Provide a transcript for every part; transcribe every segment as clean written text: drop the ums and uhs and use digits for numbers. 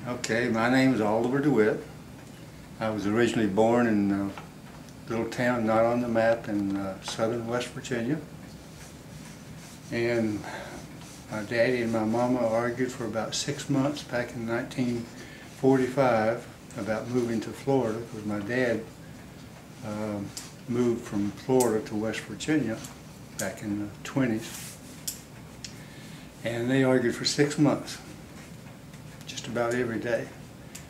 Okay, my name is Oliver DeWitt. I was originally born in a little town not on the map in southern West Virginia. And my daddy and my mama argued for about 6 months back in 1945 about moving to Florida, because my dad moved from Florida to West Virginia back in the 20s. And they argued for 6 months, just about every day.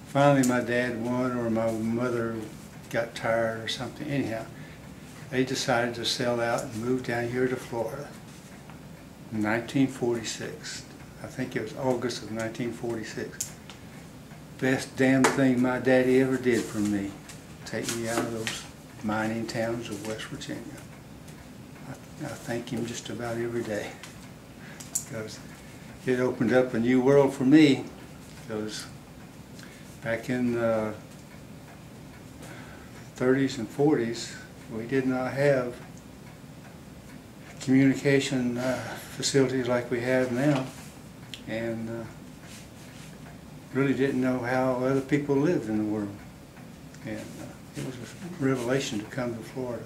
Finally my dad won, or my mother got tired or something. Anyhow, they decided to sell out and move down here to Florida in 1946. I think it was August of 1946. Best damn thing my daddy ever did for me, take me out of those mining towns of West Virginia. I thank him just about every day, because it opened up a new world for me. Because back in the 30s and 40s, we did not have communication facilities like we have now, and really didn't know how other people lived in the world. And it was a revelation to come to Florida.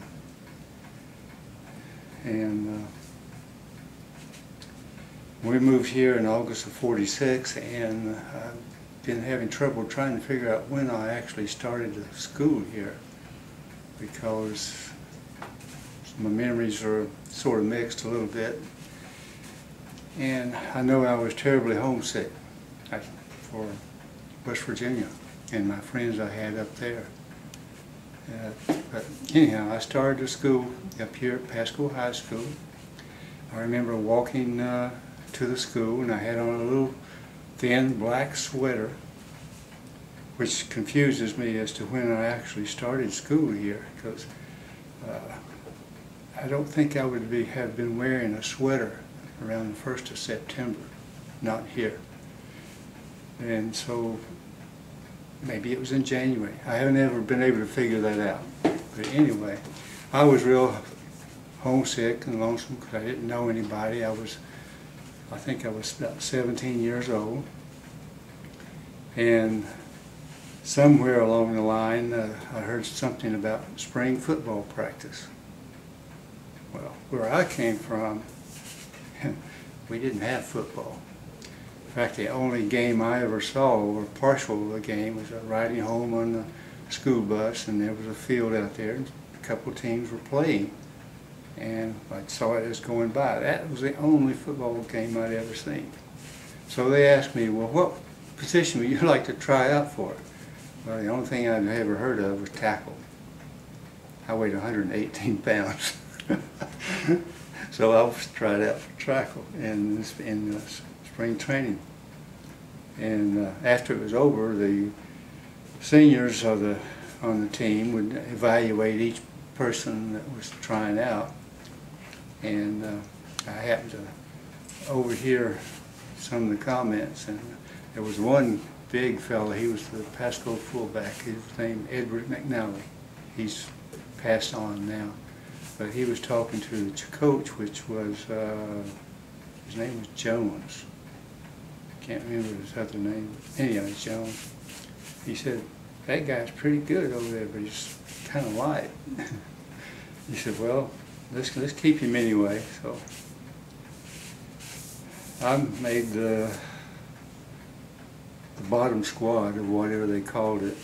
And we moved here in August of '46, and I've been having trouble trying to figure out when I actually started the school here, because my memories are sort of mixed a little bit. And I know I was terribly homesick for West Virginia and my friends I had up there. But anyhow, I started the school up here at Pasco High School. I remember walking to the school, and I had on a little thin black sweater, which confuses me as to when I actually started school here, because I don't think I would have been wearing a sweater around the 1st of September, not here. And so maybe it was in January. I haven't ever been able to figure that out. But anyway, I was real homesick and lonesome because I didn't know anybody. I think I was about 17 years old. And somewhere along the line, I heard something about spring football practice. Well, where I came from, we didn't have football. In fact, the only game I ever saw, or partial of a game, was riding home on the school bus, and there was a field out there, and a couple of teams were playing. And I saw it as going by. That was the only football game I'd ever seen. So they asked me, well, what position would you like to try out for? Well, the only thing I'd ever heard of was tackle. I weighed 118 pounds. So I was tried out for tackle in spring training. And after it was over, the seniors on the team would evaluate each person that was trying out. And I happened to overhear some of the comments, and there was one big fellow. He was the Pasco fullback. His name Edward McNally. He's passed on now, but he was talking to the coach, which was his name was Jones. Can't remember his other name. Anyhow, it's Jones. He said, "That guy's pretty good over there, but he's kind of light." He said, "Well, let's keep him anyway." So I made the bottom squad, or whatever they called it.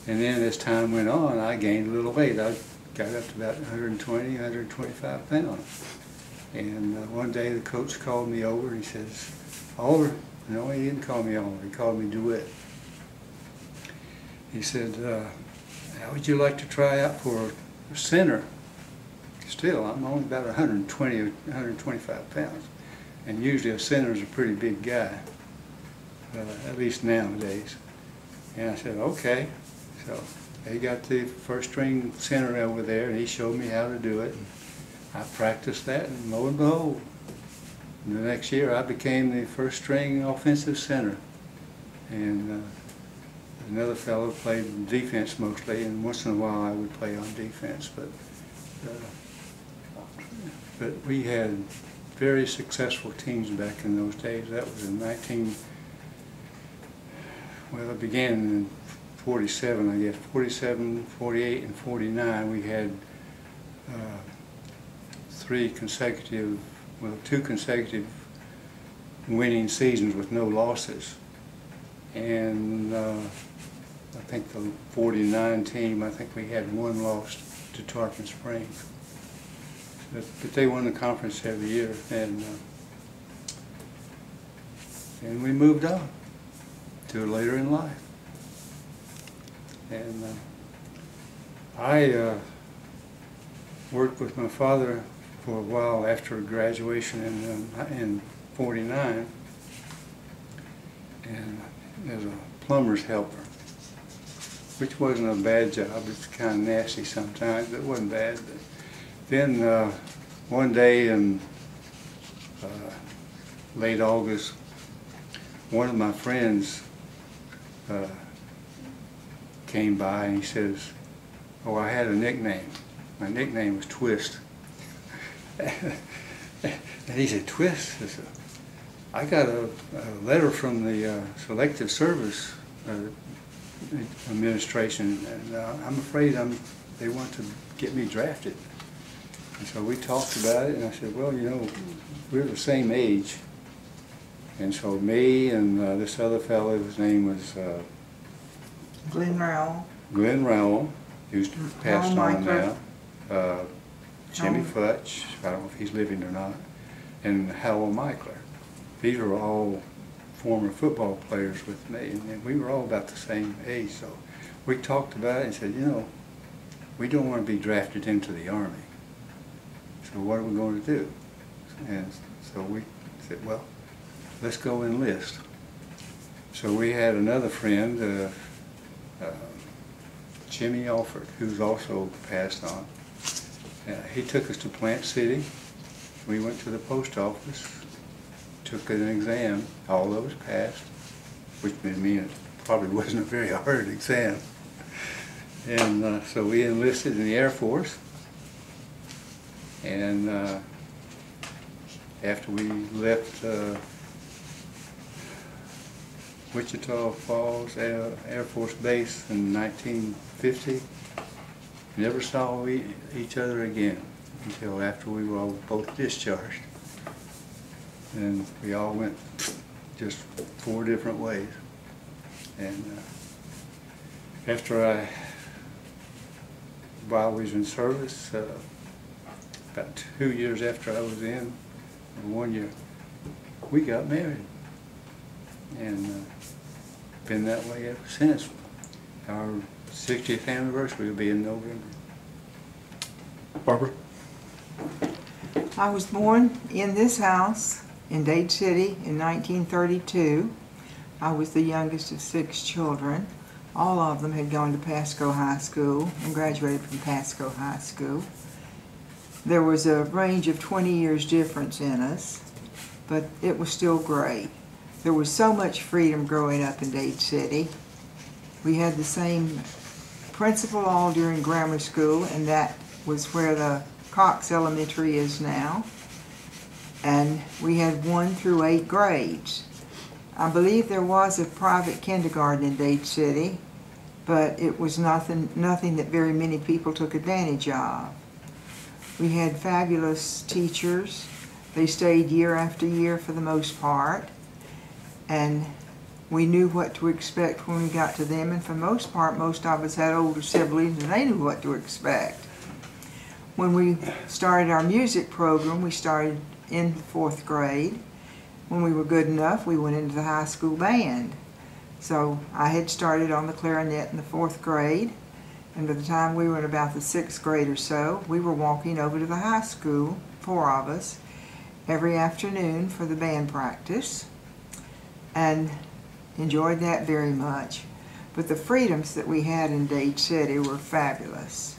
And then as time went on, I gained a little weight. I got up to about 120, 125 pounds. And one day the coach called me over and he says, "Oliver," no, he didn't call me Oliver, he called me DeWitt. He said, "How would you like to try out for center?" Still, I'm only about 120 or 125 pounds. And usually a center is a pretty big guy, at least nowadays. And I said, okay. So they got the first string center over there, and he showed me how to do it. And I practiced that, and lo and behold, the next year I became the first string offensive center. And another fellow played defense mostly, and once in a while I would play on defense. But we had very successful teams back in those days. That was in well, it began in 47, I guess. 47, 48, and 49, we had two consecutive winning seasons with no losses. And I think the 49 team, I think we had one loss to Tarpon Springs. But they won the conference every year, and we moved on to later in life. And I worked with my father for a while after graduation in 49, and as a plumber's helper, which wasn't a bad job. It's kind of nasty sometimes, but it wasn't bad. But then one day in late August, one of my friends came by and he says, "Oh, I had a nickname. My nickname was Twist." And he said, "Twist?" I said, "I got a letter from the Selective Service Administration, and I'm afraid they want to get me drafted." And so we talked about it, and I said, "Well, you know, we're the same age." And so me and this other fellow, his name was Glenn Rowell. Glenn Rowell, who's passed on now. Jimmy Home. Futch, I don't know if he's living or not, and Howell Michler. These were all former football players with me, and we were all about the same age. So we talked about it and said, you know, we don't want to be drafted into the Army. So what are we going to do? And so we said, well, let's go enlist. So we had another friend, Jimmy Alford, who's also passed on. He took us to Plant City. We went to the post office, took an exam. All of us passed, which would mean it probably wasn't a very hard exam. And so we enlisted in the Air Force. And after we left Wichita Falls Air Force Base in 1950, never saw each other again until after we were all both discharged. And we all went just 4 different ways. And while we was in service, about 2 years after I was in, or 1 year, we got married. And been that way ever since. Our 60th anniversary will be in November. Barbara? I was born in this house in Dade City in 1932. I was the youngest of 6 children. All of them had gone to Pasco High School and graduated from Pasco High School. There was a range of 20 years difference in us, but it was still great. There was so much freedom growing up in Dade City. We had the same principal all during grammar school, and that was where the Cox Elementary is now. And we had 1 through 8 grades. I believe there was a private kindergarten in Dade City, but it was nothing that very many people took advantage of. We had fabulous teachers. They stayed year after year for the most part, and we knew what to expect when we got to them, and for the most part, most of us had older siblings and they knew what to expect. When we started our music program, we started in the 4th grade. When we were good enough, we went into the high school band. So I had started on the clarinet in the 4th grade, and by the time we were in about the 6th grade or so, we were walking over to the high school, 4 of us, every afternoon for the band practice, and enjoyed that very much. But the freedoms that we had in Dade City were fabulous.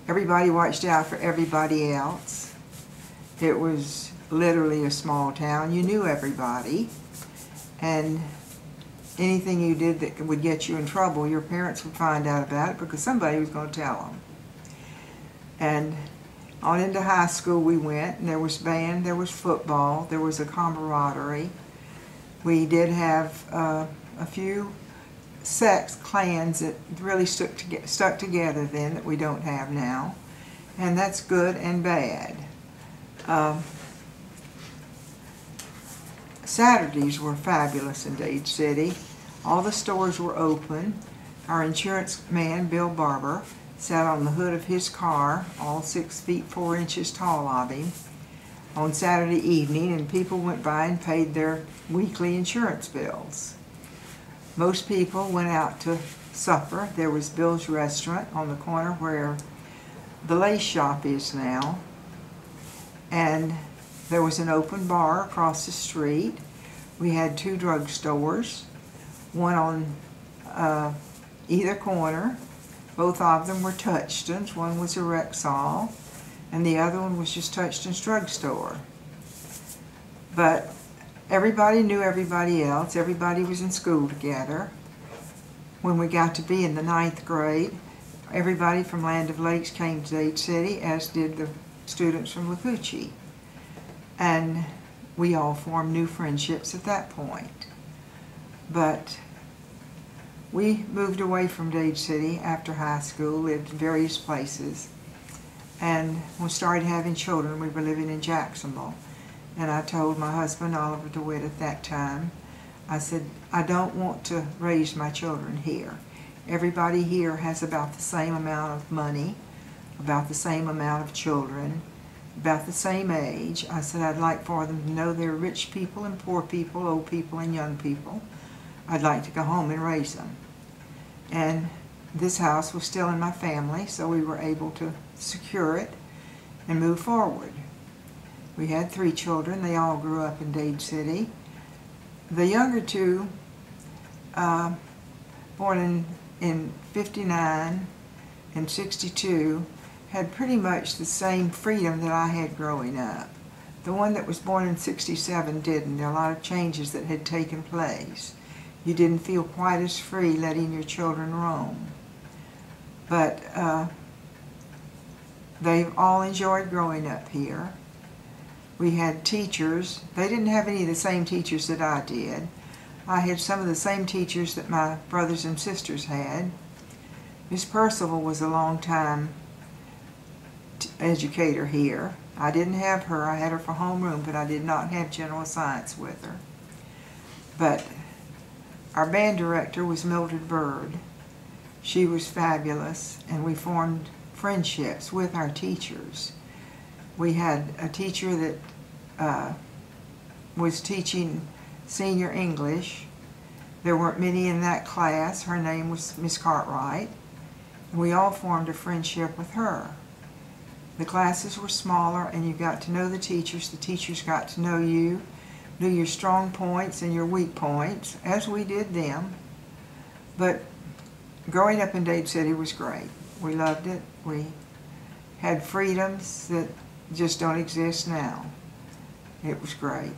Everybody watched out for everybody else. It was literally a small town. You knew everybody, and anything you did that would get you in trouble, your parents would find out about it because somebody was going to tell them. And on into high school we went, and there was band, there was football, there was a camaraderie. We did have a few sects, clans that really stuck together then that we don't have now. And that's good and bad. Saturdays were fabulous in Dade City. All the stores were open. Our insurance man, Bill Barber, sat on the hood of his car, all 6 feet 4 inches tall of him, on Saturday evening, and people went by and paid their weekly insurance bills. Most people went out to supper. There was Bill's Restaurant on the corner where the lace shop is now, and there was an open bar across the street. We had 2 drugstores, one on either corner. Both of them were Touchstones. One was a Rexall, and the other one was just Touchstone's drugstore. But everybody knew everybody else. Everybody was in school together. When we got to be in the 9th grade, everybody from Land of Lakes came to Dade City, as did the students from Lacoochee. And we all formed new friendships at that point. But we moved away from Dade City after high school, lived in various places, and when we started having children, we were living in Jacksonville. And I told my husband, Oliver DeWitt, at that time, I said, I don't want to raise my children here. Everybody here has about the same amount of money, about the same amount of children, about the same age. I said, I'd like for them to know they're rich people and poor people, old people and young people. I'd like to go home and raise them. And this house was still in my family, so we were able to secure it and move forward. We had 3 children. They all grew up in Dade City. The younger 2, born in 59 and 62, had pretty much the same freedom that I had growing up. The one that was born in 67 didn't. There are a lot of changes that had taken place. You didn't feel quite as free letting your children roam. But they've all enjoyed growing up here. We had teachers. They didn't have any of the same teachers that I did. I had some of the same teachers that my brothers and sisters had. Miss Percival was a long-time educator here. I didn't have her. I had her for homeroom, but I did not have general science with her. But our band director was Mildred Bird. She was fabulous, and we formed friendships with our teachers. We had a teacher that was teaching senior English. There weren't many in that class. Her name was Miss Cartwright. And we all formed a friendship with her. The classes were smaller, and you got to know the teachers got to know you, knew your strong points and your weak points, as we did them. But growing up in Dade City was great. We loved it. We had freedoms that just don't exist now. It was great.